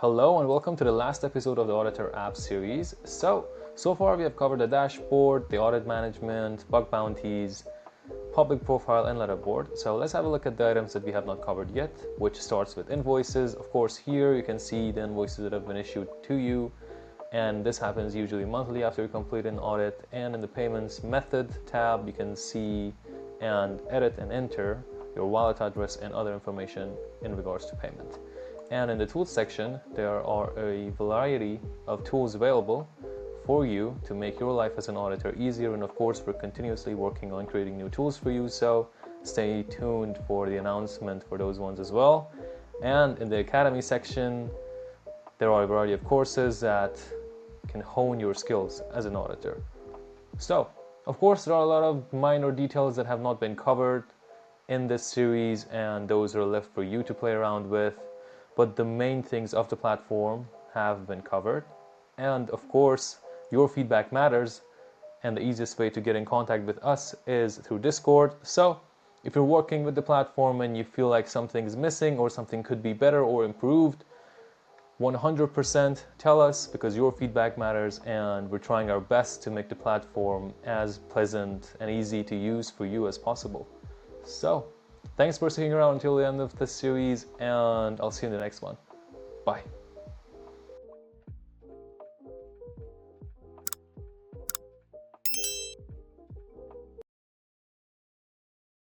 Hello and welcome to the last episode of the Auditor app series. So far we have covered the dashboard, the audit management, bug bounties, public profile and letterboard. So let's have a look at the items that we have not covered yet, which starts with invoices. Of course, here you can see the invoices that have been issued to you, and this happens usually monthly after you complete an audit. And in the payments method tab, you can see and edit and enter your wallet address and other information in regards to payment. And in the tools section, there are a variety of tools available for you to make your life as an auditor easier. And of course, we're continuously working on creating new tools for you, so stay tuned for the announcement for those ones as well. And in the academy section, there are a variety of courses that can hone your skills as an auditor. So of course, there are a lot of minor details that have not been covered in this series, and those are left for you to play around with. But the main things of the platform have been covered. And of course, your feedback matters, and the easiest way to get in contact with us is through Discord. So if you're working with the platform and you feel like something's missing or something could be better or improved, 100% tell us, because your feedback matters, and we're trying our best to make the platform as pleasant and easy to use for you as possible. So thanks for sticking around until the end of this series, and I'll see you in the next one. Bye.